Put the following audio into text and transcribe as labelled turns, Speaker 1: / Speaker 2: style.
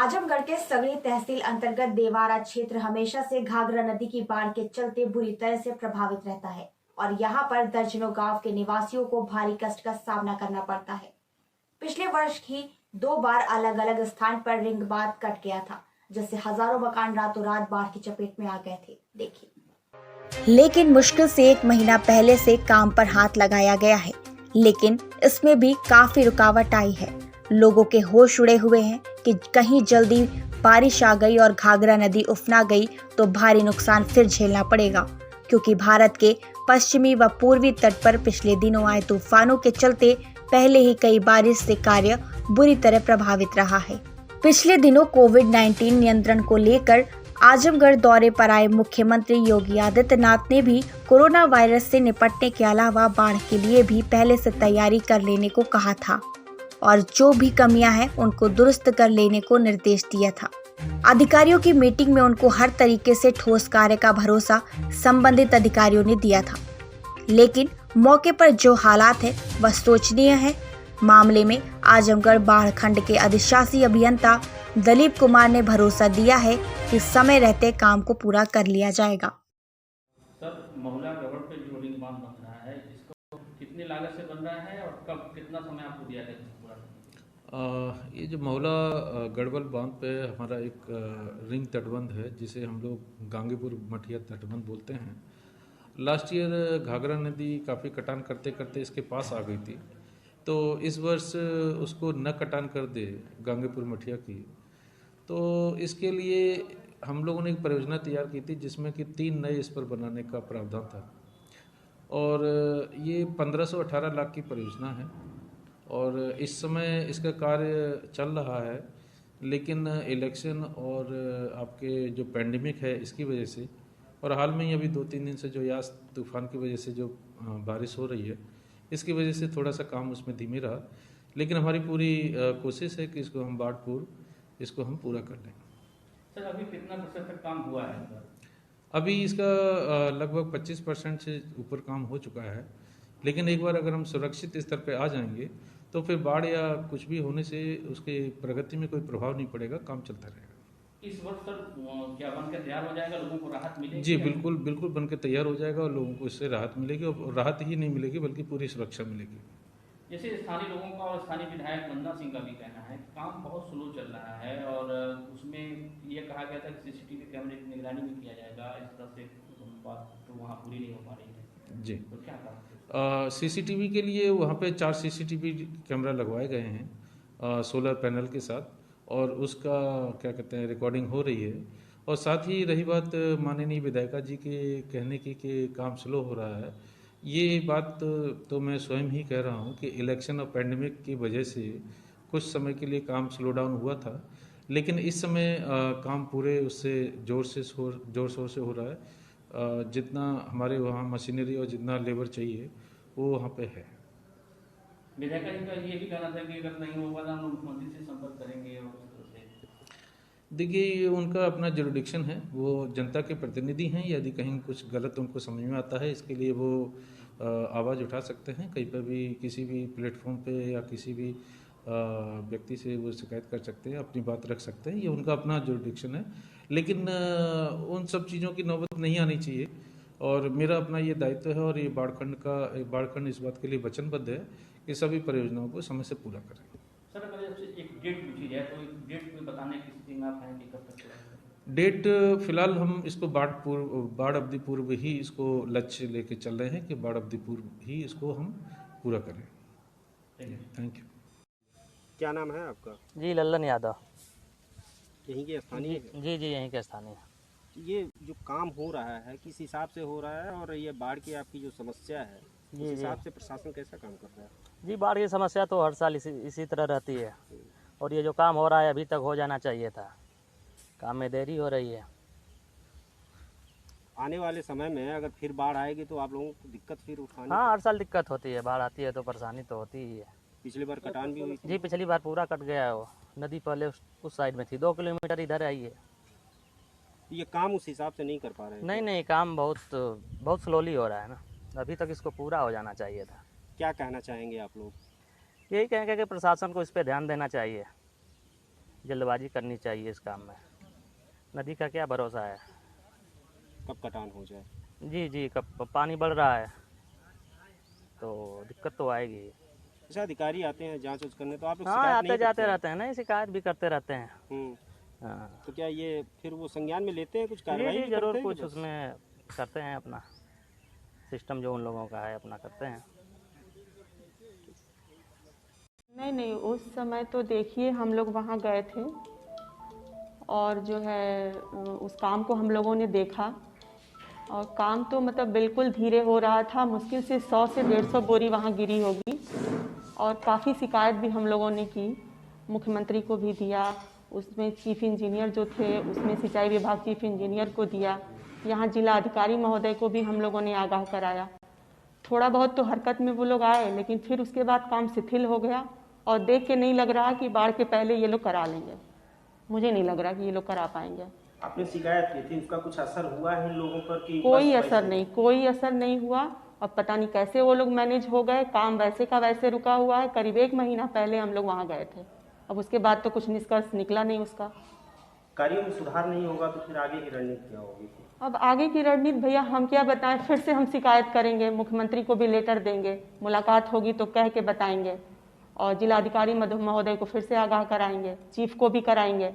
Speaker 1: आजमगढ़ के सगड़ी तहसील अंतर्गत देवारा क्षेत्र हमेशा से घाघरा नदी की बाढ़ के चलते बुरी तरह से प्रभावित रहता है और यहाँ पर दर्जनों गांव के निवासियों को भारी कष्ट का सामना करना पड़ता है। पिछले वर्ष ही 2 बार अलग अलग स्थान पर रिंग बांध कट गया था, जिससे हजारों मकान रातों रात बाढ़ की चपेट में आ गए थे। देखिए, लेकिन मुश्किल से 1 महीना पहले से काम पर हाथ लगाया गया है, लेकिन इसमें भी काफी रुकावट आई है। लोगों के होश उड़े हुए हैं कि कहीं जल्दी बारिश आ गई और घाघरा नदी उफना गई तो भारी नुकसान फिर झेलना पड़ेगा, क्योंकि भारत के पश्चिमी व पूर्वी तट पर पिछले दिनों आए तूफानों के चलते पहले ही कई बारिश से कार्य बुरी तरह प्रभावित रहा है। पिछले दिनों कोविड-19 नियंत्रण को लेकर आजमगढ़ दौरे पर आए मुख्यमंत्री योगी आदित्यनाथ ने भी कोरोना वायरस से निपटने के अलावा बाढ़ के लिए भी पहले से तैयारी कर लेने को कहा था और जो भी कमियां हैं उनको दुरुस्त कर लेने को निर्देश दिया था। अधिकारियों की मीटिंग में उनको हर तरीके से ठोस कार्य का भरोसा संबंधित अधिकारियों ने दिया था, लेकिन मौके पर जो हालात है वह शोचनीय है। मामले में आजमगढ़ बाढ़ खंड के अधिशासी अभियंता दलीप कुमार ने भरोसा दिया है कि समय रहते काम को पूरा कर लिया जाएगा।
Speaker 2: सर, महुला गढ़ पे जो रिंग बांध बन रहा है, इसको कितनी लागत से बन रहा है और कब कितना समय आपको दिया गया इसको पूरा करने?
Speaker 3: ये जो महुला गढ़वाल बांध पे हमारा एक रिंग तटबंध है, जिसे हम लोग गांगीपुर मठिया तटबंध बोलते हैं। लास्ट ईयर घाघरा नदी काफ़ी कटान करते करते इसके पास आ गई थी, तो इस वर्ष उसको न कटान कर दे गांगीपुर मठिया की, तो इसके लिए हम लोगों ने एक परियोजना तैयार की थी जिसमें कि 3 नए इस पर बनाने का प्रावधान था और ये 1518 लाख की परियोजना है और इस समय इसका कार्य चल रहा है, लेकिन इलेक्शन और आपके जो पैंडेमिक है इसकी वजह से और हाल में ही अभी 2-3 दिन से जो यास तूफान की वजह से जो बारिश हो रही है, इसकी वजह से थोड़ा सा काम उसमें धीमे रहा, लेकिन हमारी पूरी कोशिश है कि इसको हम बाढ़ पूर्व इसको हम पूरा कर लें।
Speaker 2: सर, अभी कितना प्रतिशत तक काम हुआ है?
Speaker 3: अभी इसका लगभग 25% से ऊपर काम हो चुका है, लेकिन एक बार अगर हम सुरक्षित स्तर पे आ जाएंगे तो फिर बाढ़ या कुछ भी होने से उसके प्रगति में कोई प्रभाव नहीं पड़ेगा, काम चलता रहेगा।
Speaker 2: इस वर्ष सर क्या बनकर तैयार हो जाएगा, लोगों को राहत मिलेगी?
Speaker 3: जी बिल्कुल बिल्कुल बनकर तैयार हो जाएगा और लोगों को इससे राहत मिलेगी और राहत ही नहीं मिलेगी बल्कि पूरी सुरक्षा मिलेगी।
Speaker 2: जैसे स्थानीय लोगों का और स्थानीय विधायक वंदना सिंह का भी कहना है काम बहुत स्लो चल रहा है और उसमें ये कहा गया था कि सीसीटीवी कैमरे की निगरानी भी किया जाएगा, इस तरह से बात तो वहाँ पूरी नहीं हो पा रही है।
Speaker 3: जी,
Speaker 2: तो क्या कहा?
Speaker 3: सीसीटीवी के लिए वहाँ पे 4 सीसीटीवी कैमरा लगवाए गए हैं सोलर पैनल के साथ और उसका क्या कहते हैं रिकॉर्डिंग हो रही है और साथ ही रही बात माननीय विधायिका जी के कहने की कि काम स्लो हो रहा है, ये बात तो मैं स्वयं ही कह रहा हूँ कि इलेक्शन और पैंडेमिक की वजह से कुछ समय के लिए काम स्लो डाउन हुआ था, लेकिन इस समय काम पूरे उससे जोर शोर से हो रहा है। जितना हमारे वहाँ मशीनरी और जितना लेबर चाहिए वो वहाँ पे है।
Speaker 2: विधायिका जी का ये भी कहना था कि अगर नहीं होगा तो हम मुख्यमंत्री से संपर्क करेंगे और उस तरह से।
Speaker 3: देखिए, ये उनका अपना जुरिडिक्शन है, वो जनता के प्रतिनिधि हैं, यदि कहीं कुछ गलत उनको समझ में आता है इसके लिए वो आवाज़ उठा सकते हैं, कहीं पर भी किसी भी प्लेटफॉर्म पे या किसी भी व्यक्ति से वो शिकायत कर सकते हैं, अपनी बात रख सकते हैं, ये उनका अपना जुरिडिक्शन है, लेकिन उन सब चीज़ों की नौबत नहीं आनी चाहिए और मेरा अपना ये दायित्व है और ये बाढ़खंड इस बात के लिए वचनबद्ध है कि सभी परियोजनाओं को समय से पूरा करें।
Speaker 2: सर, अगर आपसे एक डेट पूछी जाए तो एक डेट कोई बताने की स्थिति में आप हैं कि कब तक पूरा करें?
Speaker 3: डेट फिलहाल हम इसको बाढ़ अवधि पूर्व ही इसको लक्ष्य लेके चल रहे हैं कि बाढ़ अवधि पूर्व ही इसको हम पूरा करें। Thank you.
Speaker 4: क्या नाम है आपका?
Speaker 5: जी, लल्लन यादव।
Speaker 4: यहीं के स्थानीय?
Speaker 5: जी जी, यहीं के स्थानीय।
Speaker 4: ये जो काम हो रहा है किस हिसाब से हो रहा है और ये बाढ़ की आपकी जो समस्या है उस हिसाब से प्रशासन कैसा काम कर रहा है?
Speaker 5: जी, बाढ़ की समस्या तो हर साल इसी तरह रहती है और ये जो काम हो रहा है अभी तक हो जाना चाहिए था, काम में देरी हो रही है।
Speaker 4: आने वाले समय में अगर फिर बाढ़ आएगी तो आप लोगों को दिक्कत फिर उठानी?
Speaker 5: हाँ, हर साल दिक्कत होती है, बाढ़ आती है तो परेशानी तो होती ही है।
Speaker 4: पिछली बार कटान भी हुई थी?
Speaker 5: जी, पिछली बार पूरा कट गया है, वो नदी पहले उस साइड में थी, 2 किलोमीटर इधर आई है।
Speaker 4: ये काम उस हिसाब से नहीं कर पा रहे हैं?
Speaker 5: नहीं, काम बहुत स्लोली हो रहा है ना, अभी तक इसको पूरा हो जाना चाहिए था।
Speaker 4: क्या कहना चाहेंगे आप लोग?
Speaker 5: यही कहेंगे कि प्रशासन को इस पर ध्यान देना चाहिए। जल्दबाजी करनी चाहिए इस काम में। नदी का क्या भरोसा है।
Speaker 4: कब कटान हो जाए।
Speaker 5: जी जी, कब पानी बढ़ रहा है तो दिक्कत तो आएगी।
Speaker 4: अच्छा, अधिकारी आते हैं जांच करने, तो आप लोग
Speaker 5: हाँ,
Speaker 4: शिकायत
Speaker 5: आते
Speaker 4: नहीं
Speaker 5: जाते
Speaker 4: करते?
Speaker 5: रहते हैं ना, शिकायत भी करते रहते हैं।
Speaker 4: हाँ, तो क्या ये फिर वो संज्ञान में लेते हैं, कुछ
Speaker 5: जी
Speaker 4: कार्रवाई
Speaker 5: जी,
Speaker 4: भी
Speaker 5: जरूर
Speaker 4: करते हैं
Speaker 5: कुछ
Speaker 4: कि बस?
Speaker 5: उसमें करते हैं, अपना सिस्टम जो उन लोगों का है अपना करते हैं।
Speaker 6: नहीं नहीं, उस समय तो देखिए हम लोग वहाँ गए थे और जो है उस काम को हम लोगों ने देखा और काम तो मतलब बिल्कुल धीरे हो रहा था। मुश्किल से 100 से 150 बोरी वहाँ गिरी होगी और काफ़ी शिकायत भी हम लोगों ने की, मुख्यमंत्री को भी दिया, उसमें चीफ इंजीनियर जो थे उसमें सिंचाई विभाग चीफ इंजीनियर को दिया, यहाँ जिला अधिकारी महोदय को भी हम लोगों ने आगाह कराया। थोड़ा बहुत तो हरकत में वो लोग आए, लेकिन फिर उसके बाद काम शिथिल हो गया और देख के नहीं लग रहा कि बाढ़ के पहले ये लोग करा लेंगे। मुझे नहीं लग रहा कि ये लोग करा पाएंगे।
Speaker 4: आपने शिकायत की थी, उसका कुछ असर हुआ है इन लोगों पर कि
Speaker 6: कोई
Speaker 4: बस
Speaker 6: असर
Speaker 4: वैसे?
Speaker 6: नहीं, कोई असर नहीं हुआ। अब पता नहीं कैसे वो लोग मैनेज हो गए, काम वैसे का वैसे रुका हुआ है। करीब 1 महीना पहले हम लोग वहाँ गए थे, अब उसके बाद तो कुछ निष्कर्ष निकला नहीं उसका।
Speaker 4: कार्यों में सुधार नहीं होगा तो फिर आगे की रणनीति क्या होगी?
Speaker 6: अब आगे की रणनीति भैया हम क्या बताएं, फिर से हम शिकायत करेंगे, मुख्यमंत्री को भी लेटर देंगे, मुलाकात होगी तो कह के बताएंगे और जिलाधिकारी महोदय को फिर से आगाह कराएंगे, चीफ को भी कराएंगे।